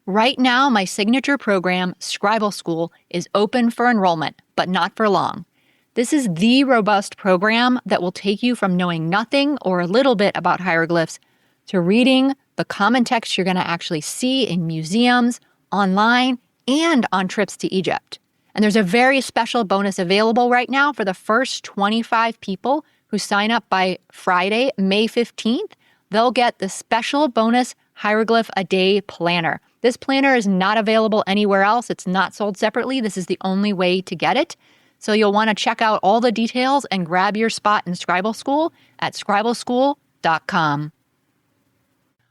Right now, my signature program, Scribble School, is open for enrollment, but not for long. This is the robust program that will take you from knowing nothing or a little bit about hieroglyphs to reading the common text you're going to actually see in museums, online, and on trips to Egypt. And there's a very special bonus available right now for the first 25 people who sign up by Friday, May 15th. They'll get the special bonus Hieroglyph a Day planner. This planner is not available anywhere else. It's not sold separately. This is the only way to get it. So you'll want to check out all the details and grab your spot in Scribble School at scribbleschool.com.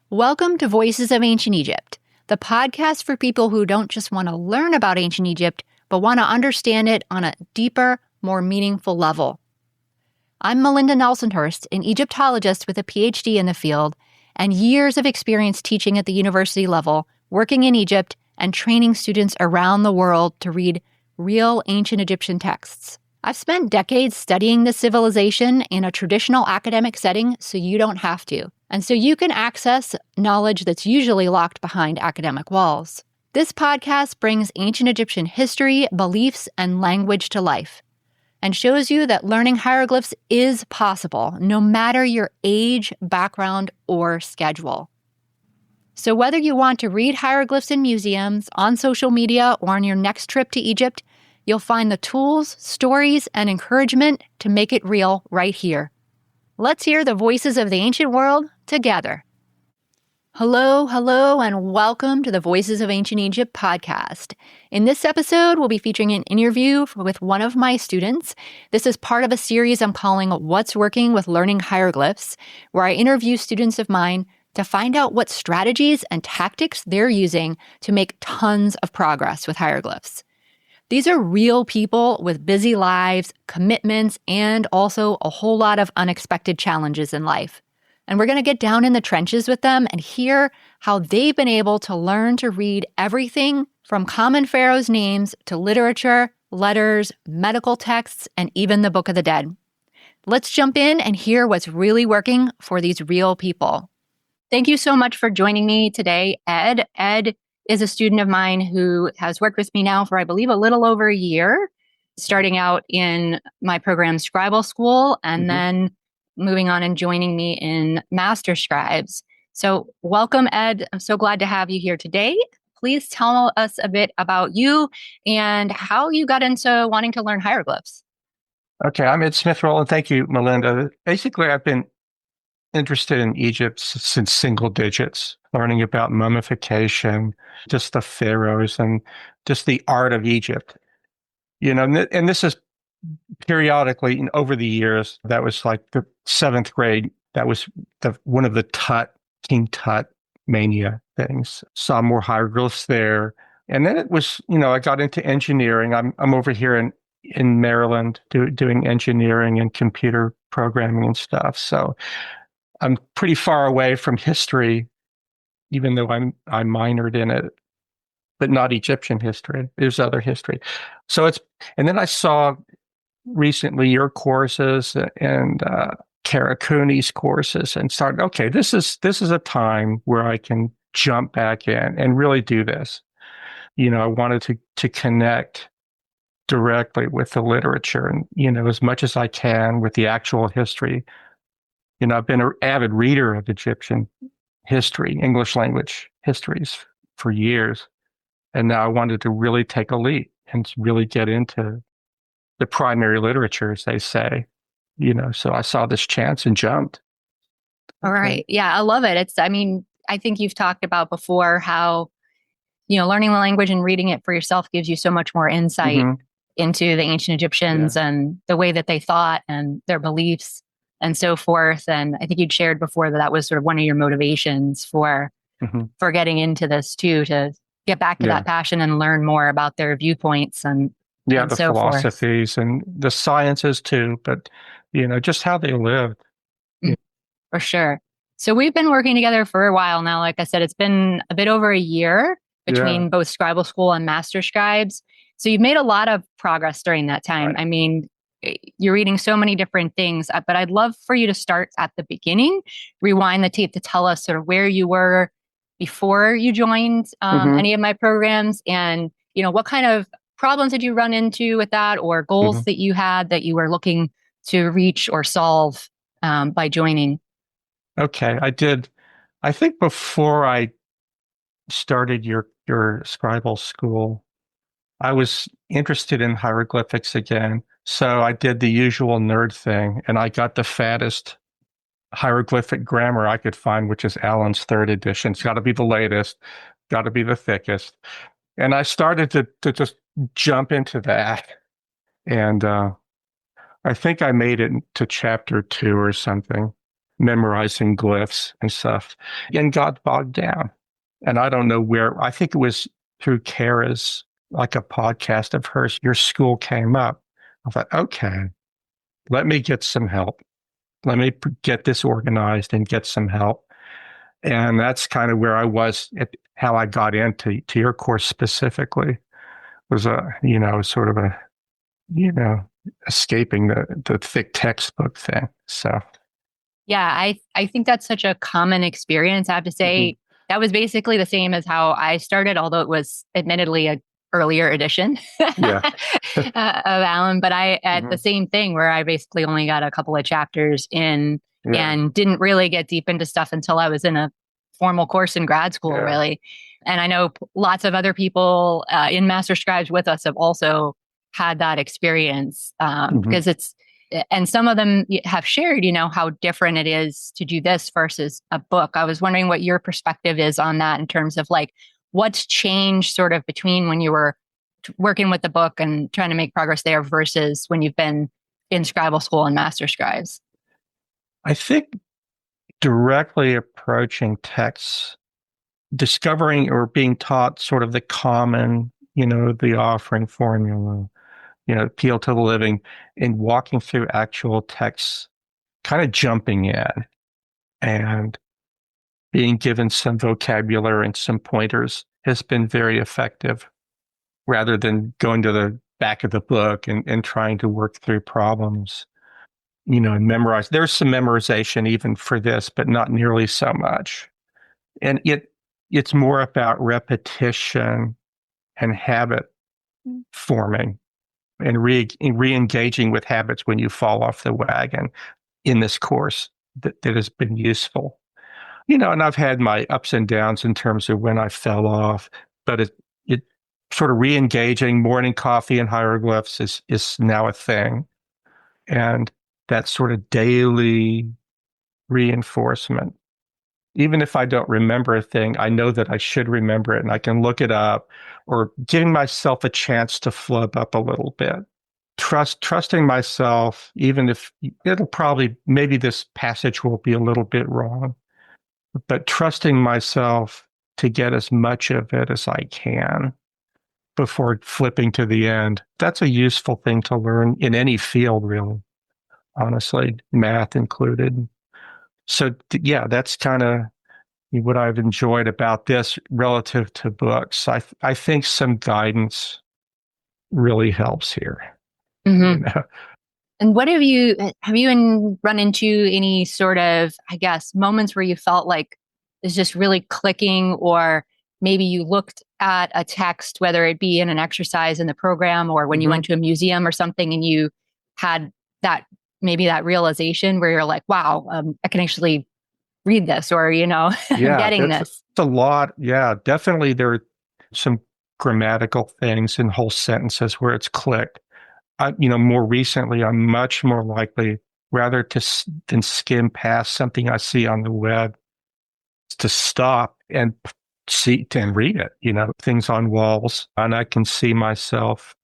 Welcome to Voices of Ancient Egypt, the podcast for people who don't just want to learn about ancient Egypt, but want to understand it on a deeper, more meaningful level. I'm Melinda Nelsonhurst, an Egyptologist with a PhD in the field and years of experience teaching at the university level, working in Egypt, and training students around the world to read real ancient Egyptian texts. I've spent decades studying this civilization in a traditional academic setting so you don't have to, and so you can access knowledge that's usually locked behind academic walls. This podcast brings ancient Egyptian history, beliefs, and language to life, and shows you that learning hieroglyphs is possible, no matter your age, background, or schedule. So whether you want to read hieroglyphs in museums, on social media, or on your next trip to Egypt, you'll find the tools, stories, and encouragement to make it real right here. Let's hear the voices of the ancient world together. Hello, and welcome to the Voices of Ancient Egypt podcast. In this episode, we'll be featuring an interview with one of my students. This is part of a series I'm calling What's Working with Learning Hieroglyphs, where I interview students of mine to find out what strategies and tactics they're using to make tons of progress with hieroglyphs. These are real people with busy lives, commitments, and also a whole lot of unexpected challenges in life. And we're going to get down in the trenches with them and hear how they've been able to learn to read everything from common pharaohs' names to literature, letters, medical texts, and even the Book of the Dead. Let's jump in and hear what's really working for these real people. Thank you so much for joining me today, Ed. Ed is a student of mine who has worked with me now for, I believe, a little over a year, starting out in my program Scribble School and then moving on and joining me in Master Scribes. So welcome, Ed. I'm so glad to have you here today. Please tell us a bit about you and how you got into wanting to learn hieroglyphs. Okay, I'm Ed Smith-Rowland. Thank you, Melinda. Basically, I've been interested in Egypt since single digits, learning about mummification, just the pharaohs, and just the art of Egypt. You know, and this is periodically over the years. That was like the seventh grade. That was one of the King Tut mania things. Saw more hieroglyphs there, and then it was, I got into engineering. I'm over here in Maryland doing engineering and computer programming and stuff. So I'm pretty far away from history, even though I minored in it, but not Egyptian history. There's other history. And then I saw recently your courses and Kara Cooney's courses and started, okay, this is a time where I can jump back in and really do this. I wanted to connect directly with the literature and, as much as I can with the actual history. I've been an avid reader of Egyptian history, English language histories for years. And now I wanted to really take a leap and really get into the primary literature, as they say, so I saw this chance and jumped. All right. Yeah, I love it. I think you've talked about before how, learning the language and reading it for yourself gives you so much more insight into the ancient Egyptians and the way that they thought and their beliefs and so forth. And I think you'd shared before that was sort of one of your motivations for getting into this too, to get back to that passion and learn more about their viewpoints and the so philosophies forth. And the sciences too, but just how they lived. For sure. So we've been working together for a while now. Like I said, it's been a bit over a year between both Scribble School and Master Scribes. So you've made a lot of progress during that time. Right. I mean, you're reading so many different things, but I'd love for you to start at the beginning, rewind the tape to tell us sort of where you were, before you joined Hmm. any of my programs, and what kind of problems did you run into with that, or Hmm. goals that you had that you were looking to reach or solve by joining? Okay, I did. I think before I started your scribal school, I was interested in hieroglyphics again. So I did the usual nerd thing, and I got the fattest hieroglyphic grammar I could find, which is Allen's third edition. It's got to be the latest, got to be the thickest. And I started to just jump into that. And I think I made it to chapter 2 or something, memorizing glyphs and stuff, and got bogged down. And I don't know where, I think it was through Kara's, like a podcast of hers, your school came up. I thought, okay, let me get some help. Let me get this organized and get some help. And that's kind of where I was at how I got into your course specifically was sort of escaping the thick textbook thing. So, Yeah, I think that's such a common experience. I have to mhm. say that was basically the same as how I started, although it was admittedly a earlier edition Yeah. of Alan. But I at the Mhm. same thing where I basically only got a couple of chapters in Yeah. and didn't really get deep into stuff until I was in a formal course in grad school, Yeah. really. And I know lots of other people in Master Scribes with us have also had that experience Mhm. because it's and some of them have shared, how different it is to do this versus a book. I was wondering what your perspective is on that in terms of like what's changed sort of between when you were working with the book and trying to make progress there versus when you've been in Scribal school and Master Scribes. I think directly approaching texts, discovering or being taught sort of the common, the offering formula, appeal to the living, and walking through actual texts, kind of jumping in and being given some vocabulary and some pointers has been very effective rather than going to the back of the book and trying to work through problems, and memorize. There's some memorization even for this, but not nearly so much. And it's more about repetition and habit forming and re-engaging with habits when you fall off the wagon in this course that has been useful. And I've had my ups and downs in terms of when I fell off, but it sort of re-engaging morning coffee and hieroglyphs is now a thing. And that sort of daily reinforcement. Even if I don't remember a thing, I know that I should remember it and I can look it up or giving myself a chance to flub up a little bit. Trusting myself, even if it'll probably, maybe this passage will be a little bit wrong, but trusting myself to get as much of it as I can before flipping to the end. That's a useful thing to learn in any field, really, honestly, math included. So, yeah, that's kind of what I've enjoyed about this relative to books. I think some guidance really helps here, you Mm-hmm. know. And what have you run into any sort of, I guess, moments where you felt like it's just really clicking, or maybe you looked at a text, whether it be in an exercise in the program or when you Hmm. went to a museum or something, and you had that maybe that realization where you're like, wow, I can actually read this, or, I'm Yeah, getting that's this. a lot. Yeah, definitely there are some grammatical things in whole sentences where it's clicked. More recently, I'm much more likely rather than skim past something I see on the web to stop and see and read it. Things on walls, and I can see myself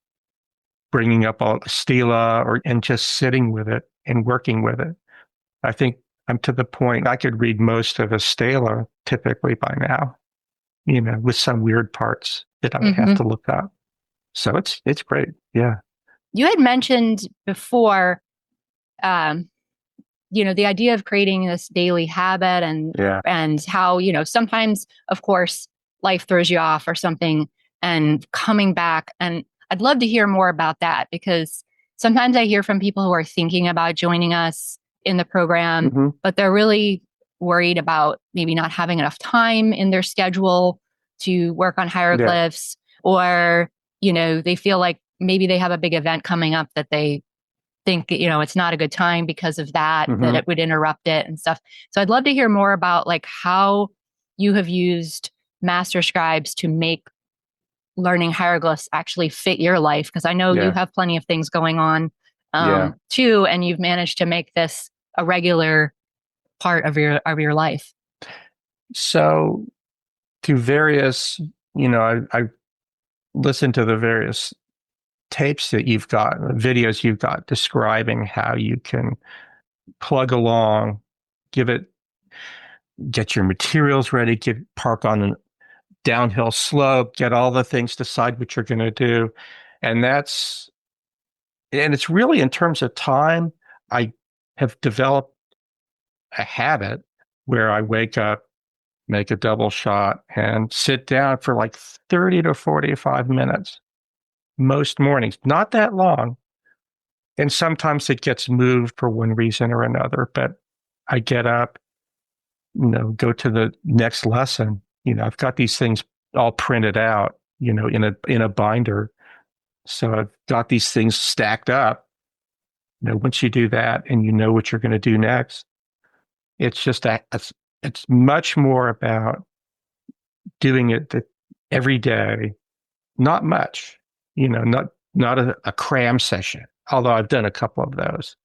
bringing up a stela or and just sitting with it and working with it. I think I'm to the point I could read most of a stela typically by now. With some weird parts that I would have Hmm. to look up. So it's great. Yeah. You had mentioned before, um, the idea of creating this daily habit and Yeah. how, sometimes, of course, life throws you off or something and coming back. And I'd love to hear more about that because sometimes I hear from people who are thinking about joining us in the program, Hmm. but they're really worried about maybe not having enough time in their schedule to work on hieroglyphs, or, they feel like maybe they have a big event coming up that they think, it's not a good time because of that, that it would interrupt it and stuff. So I'd love to hear more about like how you have used master scribes to make learning hieroglyphs actually fit your life. Because I know you have plenty of things going on too, and you've managed to make this a regular part of your life. So through various, I listened to the various tapes that you've got, videos you've got describing how you can plug along, get your materials ready, park on a downhill slope, get all the things, decide what you're going to do. And it's really in terms of time, I have developed a habit where I wake up, make a double shot, and sit down for like 30 to 45 minutes most mornings. Not that long. And sometimes it gets moved for one reason or another, but I get up, go to the next lesson. I've got these things all printed out, in a binder. So I've got these things stacked up. Once you do that and you know what you're going to do next, it's just it's much more about doing it every day. Not much, not a cram session, although I've done a couple of those.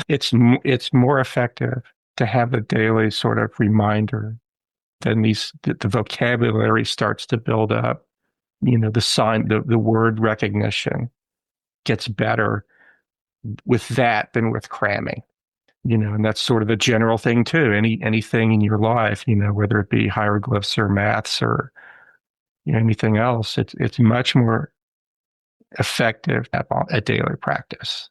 It's more effective to have a daily sort of reminder. Then the vocabulary starts to build up. The word recognition gets better with that than with cramming. And that's sort of a general thing too. Anything in your life, whether it be hieroglyphs or maths or anything else, it's much more effective at daily practice.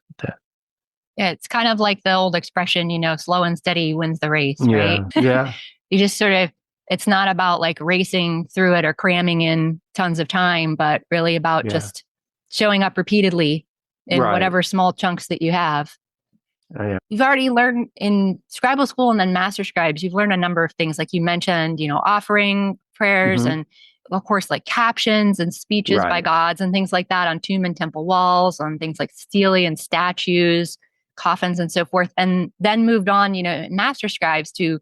Yeah, it's kind of like the old expression, slow and steady wins the race, right? Yeah. You just sort of, it's not about like racing through it or cramming in tons of time, but really about just showing up repeatedly in whatever small chunks that you have. You've already learned in Scribal School and then Master Scribes, you've learned a number of things. Like you mentioned, offering prayers and of course, like captions and speeches by gods and things like that on tomb and temple walls, on things like stele and statues, coffins and so forth. And then moved on, Master Scribes to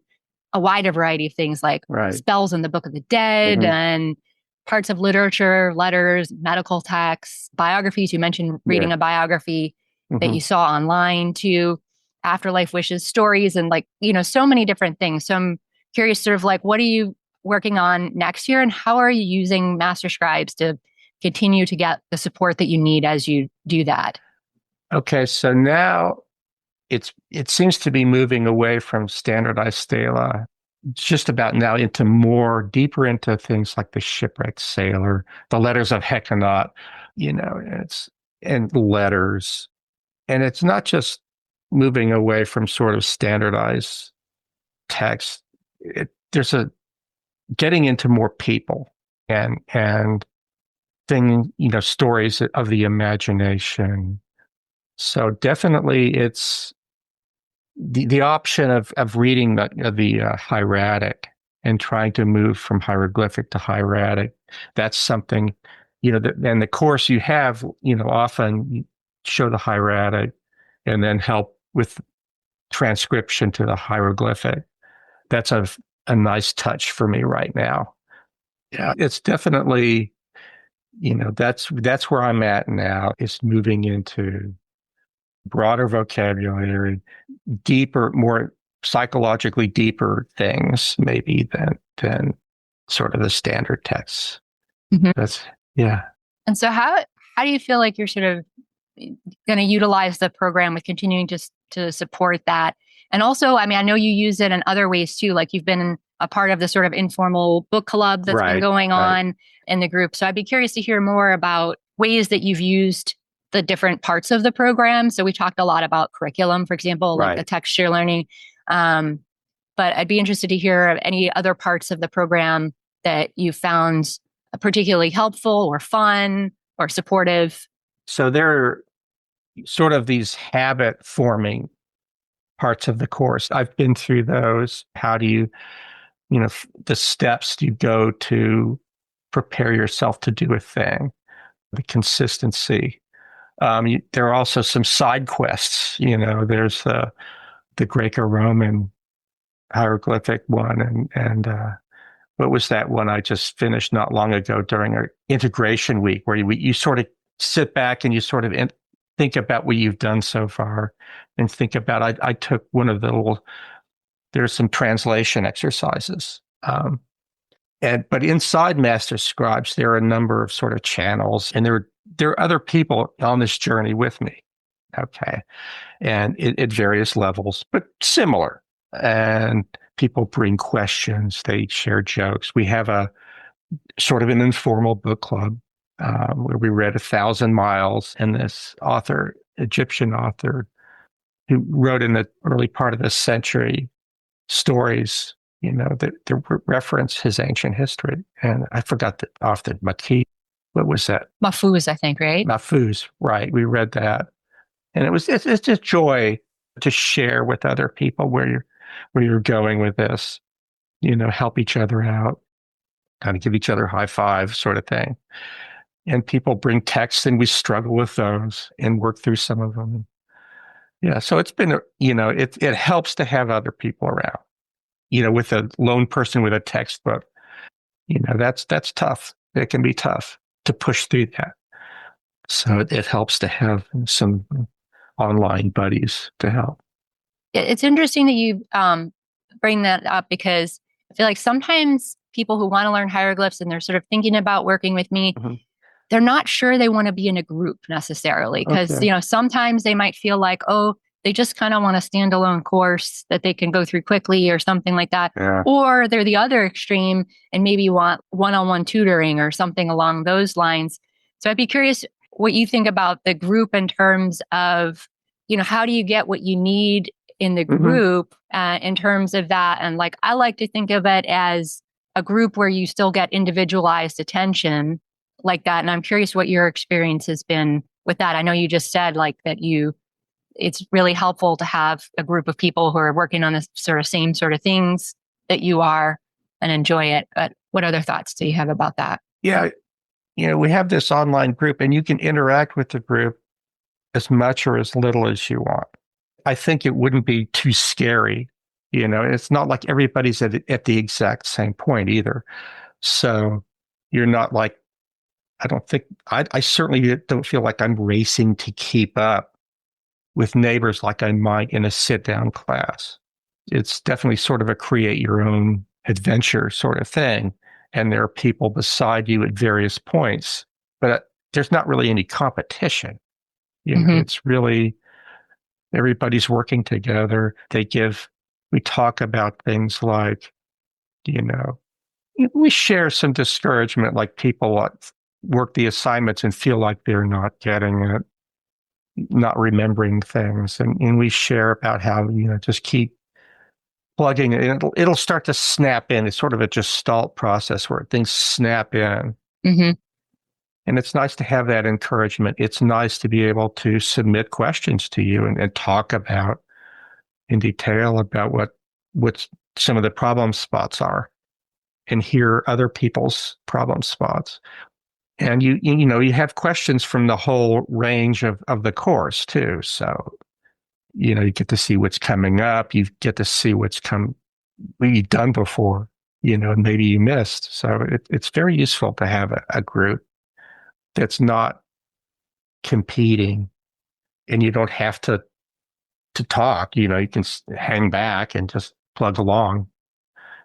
a wider variety of things like spells in the Book of the Dead and parts of literature, letters, medical texts, biographies. You mentioned reading a biography that you saw online too, afterlife wishes, stories, and like, so many different things. So I'm curious sort of like, what are you working on next year and how are you using Master Scribes to continue to get the support that you need as you do that? Okay. So now it seems to be moving away from standardized stela, just about now deeper into things like the shipwrecked sailor, the letters of Hecatonaut, and letters. And it's not just moving away from sort of standardized text. There's getting into more people and stories of the imagination. So definitely it's the option of reading the hieratic and trying to move from hieroglyphic to hieratic. That's something, and the course you have, often show the hieratic and then help with transcription to the hieroglyphic. That's a nice touch for me right now. Yeah, it's definitely, that's where I'm at now, is moving into broader vocabulary, deeper, more psychologically deeper things maybe than sort of the standard texts. And so how do you feel like you're sort of going to utilize the program with continuing to support that? And also, I mean, I know you use it in other ways too, like you've been a part of the sort of informal book club that's been going on in the group. So I'd be curious to hear more about ways that you've used the different parts of the program. So we talked a lot about curriculum, for example, like the texture learning. But I'd be interested to hear of any other parts of the program that you found particularly helpful or fun or supportive. So there are sort of these habit forming parts of the course. I've been through those. How do you, the steps you go to prepare yourself to do a thing, the consistency. There are also some side quests. There's the Greco-Roman hieroglyphic one, and what was that one I just finished not long ago during our integration week, where you sort of sit back and you sort of think about what you've done so far, and think about. I took one of the there's some translation exercises. But inside Master Scribes, there are a number of sort of channels, and there are other people on this journey with me. Okay. And at various levels, but similar. And people bring questions, they share jokes. We have a sort of an informal book club where we read 1,000 Miles, and this author, Egyptian author, who wrote in the early part of the century stories, that reference his ancient history. And I forgot the author, Maki. What was that? Mahfouz, I think, right? Mahfouz, right. We read that. And it's just joy to share with other people where you're going with this, help each other out, kind of give each other high five sort of thing. And people bring texts, and we struggle with those and work through some of them. Yeah. So it's been, it helps to have other people around, with a lone person with a textbook, that's tough. It can be tough to push through that. So it helps to have some online buddies to help. It's interesting that you bring that up, because I feel like sometimes people who want to learn hieroglyphs and they're sort of thinking about working with me, they're not sure they want to be in a group necessarily, because, sometimes they might feel like, oh, they just kind of want a standalone course that they can go through quickly or something like that. Yeah. Or they're the other extreme and maybe want one-on-one tutoring or something along those lines. So I'd be curious what you think about the group in terms of, how do you get what you need in the group in terms of that? And like, I like to think of it as a group where you still get individualized attention like that. And I'm curious what your experience has been with that. I know you just said like that it's really helpful to have a group of people who are working on the same sort of things that you are and enjoy it. But what other thoughts do you have about that? Yeah. We have this online group, and you can interact with the group as much or as little as you want. I think it wouldn't be too scary. It's not like everybody's at the exact same point either. So you're not like, I certainly don't feel like I'm racing to keep up with neighbors like I might in a sit-down class. It's definitely sort of a create your own adventure sort of thing. And there are people beside you at various points, but there's not really any competition. It's really, everybody's working together. We talk about things like, we share some discouragement, like people work the assignments and feel like they're not getting it, not remembering things. And we share about how, just keep plugging it. It'll start to snap in. It's sort of a gestalt process where things snap in. And it's nice to have that encouragement. It's nice to be able to submit questions to you and talk about in detail about what some of the problem spots are, and hear other people's problem spots. And you have questions from the whole range of the course too. So, you get to see what's coming up. You get to see what you've done before, and maybe you missed. So it's very useful to have a group that's not competing, and you don't have to talk. You can hang back and just plug along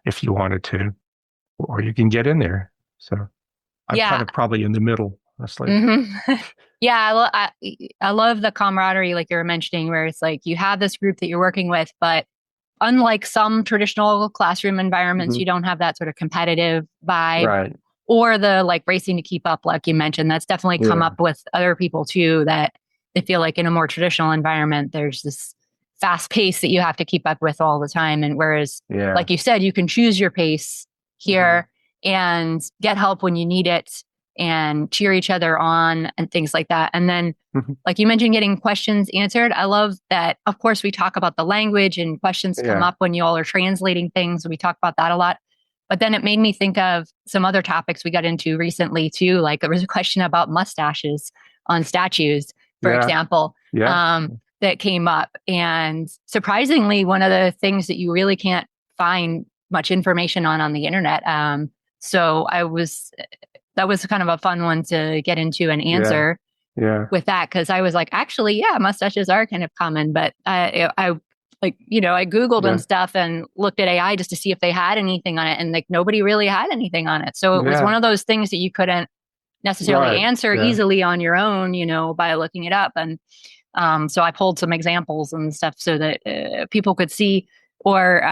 if you wanted to, or you can get in there. So I'm kind of probably in the middle, honestly. Yeah, I love the camaraderie, like you were mentioning, where it's like you have this group that you're working with, but unlike some traditional classroom environments, you don't have that sort of competitive vibe, right? Or the like racing to keep up, like you mentioned. That's definitely come up with other people too, that they feel like in a more traditional environment, there's this fast pace that you have to keep up with all the time. And whereas, like you said, you can choose your pace here and get help when you need it. and cheer each other on and things like that. And then, like you mentioned, getting questions answered. I love that. Of course, we talk about the language and questions come up when you all are translating things. We talk about that a lot. But then it made me think of some other topics we got into recently too. Like there was a question about mustaches on statues, for example, that came up. And surprisingly, one of the things that you really can't find much information on the internet. So that was kind of a fun one to get into and answer with that. Cause I was like, actually, yeah, mustaches are kind of common, but I Googled and stuff and looked at AI just to see if they had anything on it. And like, nobody really had anything on it. So it was one of those things that you couldn't necessarily answer easily on your own, by looking it up. And so I pulled some examples and stuff so that people could see, or,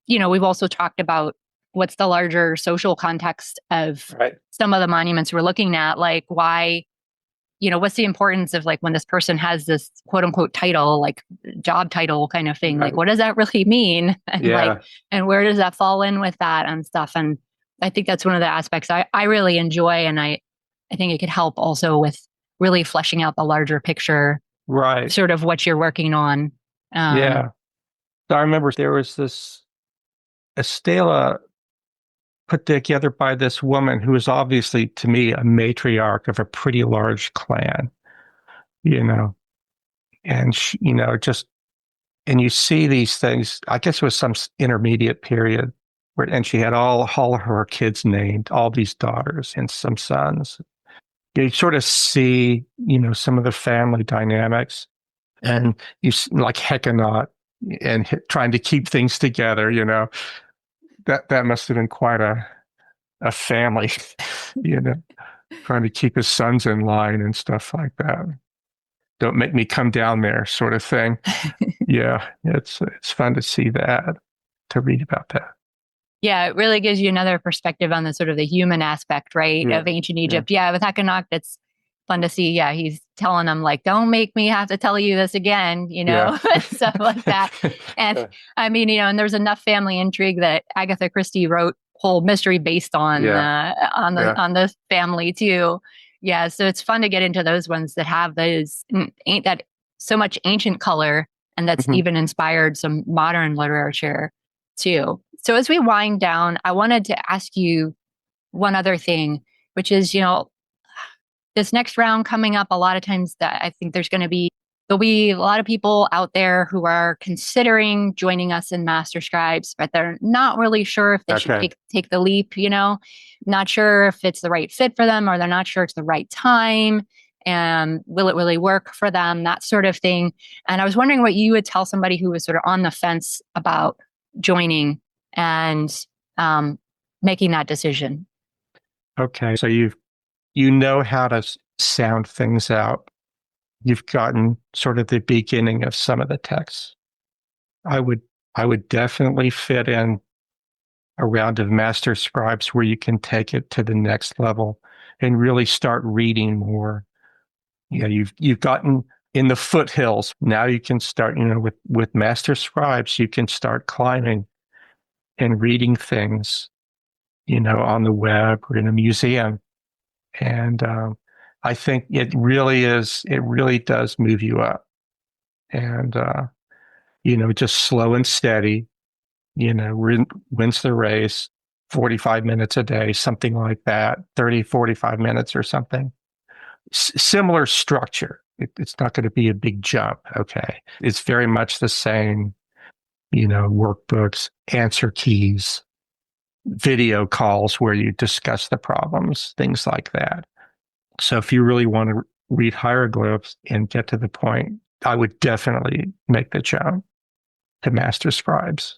we've also talked about what's the larger social context of some of the monuments we're looking at, like why, what's the importance of like when this person has this quote unquote title, like job title kind of thing, like what does that really mean? And and where does that fall in with that and stuff? And I think that's one of the aspects I really enjoy. And I think it could help also with really fleshing out the larger picture, sort of what you're working on. So I remember there was this a stela put together by this woman who is obviously, to me, a matriarch of a pretty large clan, and she, and you see these things. I guess it was some intermediate period and she had all her kids named, all these daughters and some sons. You sort of see, some of the family dynamics, and you like Heckanot and trying to keep things together, that must have been quite a family, trying to keep his sons in line and stuff like that. Don't make me come down there, sort of thing. It's fun to see that, to read about that. Yeah, it really gives you another perspective on the sort of the human aspect, right, of ancient Egypt. With Heckanot, it's fun to see. He's telling them like, don't make me have to tell you this again, stuff like that. And I mean, and there's enough family intrigue that Agatha Christie wrote whole mystery based on the family too. So it's fun to get into those ones that have those ain't that so much ancient color, and that's even inspired some modern literature too. So as we wind down, I wanted to ask you one other thing, which is, this next round coming up, a lot of times that I think there'll be a lot of people out there who are considering joining us in Master Scribes, but they're not really sure if they should take the leap, not sure if it's the right fit for them, or they're not sure it's the right time, and will it really work for them, that sort of thing. And I was wondering what you would tell somebody who was sort of on the fence about joining and making that decision. Okay, so you know how to sound things out. You've gotten sort of the beginning of some of the texts. I would definitely fit in a round of Master Scribes where you can take it to the next level and really start reading more. You've gotten in the foothills. Now you can start, with Master Scribes, you can start climbing and reading things, on the web or in a museum. And I think it really does move you up. And, just slow and steady, wins the race, 45 minutes a day, something like that, 30, 45 minutes or something. Similar structure. It's not going to be a big jump. Okay. It's very much the same, workbooks, answer keys, video calls where you discuss the problems, things like that. So if you really want to read hieroglyphs and get to the point, I would definitely make the jump to Master Scribes.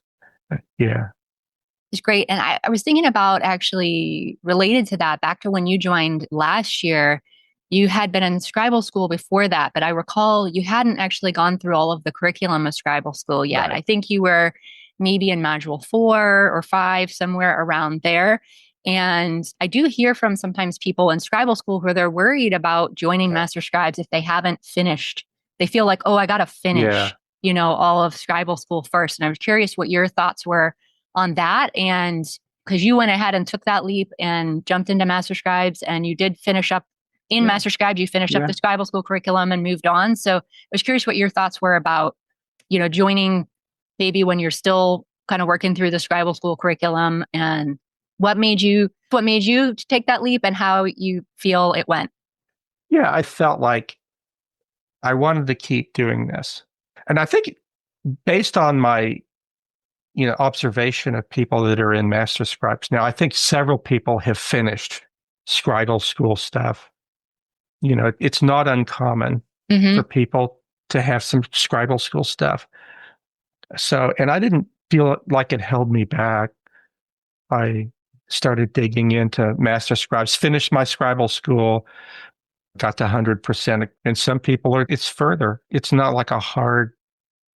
It's great. And I was thinking about, actually related to that, back to when you joined last year, you had been in scribal school before that, but I recall you hadn't actually gone through all of the curriculum of scribal school yet. Right. I think you were maybe in module 4 or 5, somewhere around there. And I do hear from sometimes people in scribal school who they're worried about joining Master Scribes if they haven't finished. They feel like, I got to finish, all of scribal school first. And I was curious what your thoughts were on that, and because you went ahead and took that leap and jumped into Master Scribes, and you did finish up in Yeah. Master Scribes. You finished up Yeah. the Scribal School curriculum and moved on. So I was curious what your thoughts were about, joining maybe when you're still kind of working through the Scribal School curriculum, and what made you take that leap and how you feel it went. Yeah, I felt like I wanted to keep doing this. And I think based on my, observation of people that are in Master Scribes now, I think several people have finished Scribal School stuff. It's not uncommon for people to have some Scribal School stuff. So, and I didn't feel like it held me back. I started digging into Master Scribes, finished my Scribal School, got to 100%. And some people it's further. It's not like a hard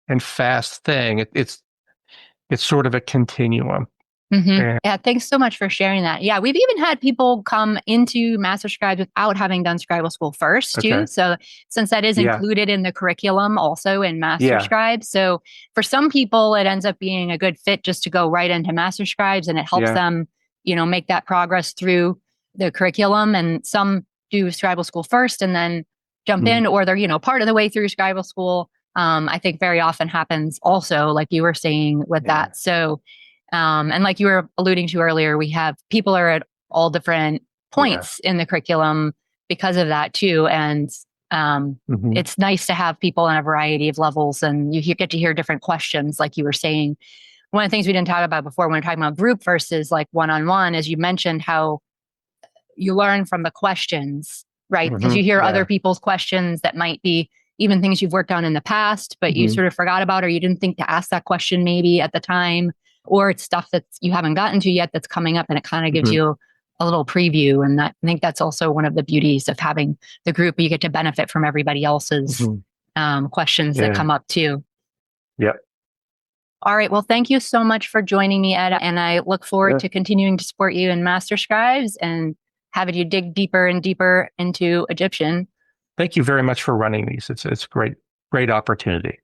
and fast thing. It's sort of a continuum. Mm-hmm. Yeah, thanks so much for sharing that. Yeah, we've even had people come into Master Scribes without having done Scribal School first, too. So since that is included in the curriculum also in Master Scribes. So for some people, it ends up being a good fit just to go right into Master Scribes, and it helps them, make that progress through the curriculum. And some do Scribal School first and then jump in, or they're, part of the way through Scribal School. I think very often happens also, like you were saying with that. So and like you were alluding to earlier, people are at all different points in the curriculum because of that too. And it's nice to have people in a variety of levels, and you get to hear different questions, like you were saying. One of the things we didn't talk about before when we're talking about group versus like one-on-one is you mentioned how you learn from the questions, right? Because you hear other people's questions that might be even things you've worked on in the past, but you sort of forgot about, or you didn't think to ask that question maybe at the time. Or it's stuff that you haven't gotten to yet that's coming up, and it kind of gives you a little preview. And I think that's also one of the beauties of having the group. You get to benefit from everybody else's questions that come up too. Yep. All right. Well, thank you so much for joining me, Ed. And I look forward to continuing to support you in Master Scribes and having you dig deeper and deeper into Egyptian. Thank you very much for running these. It's a great opportunity.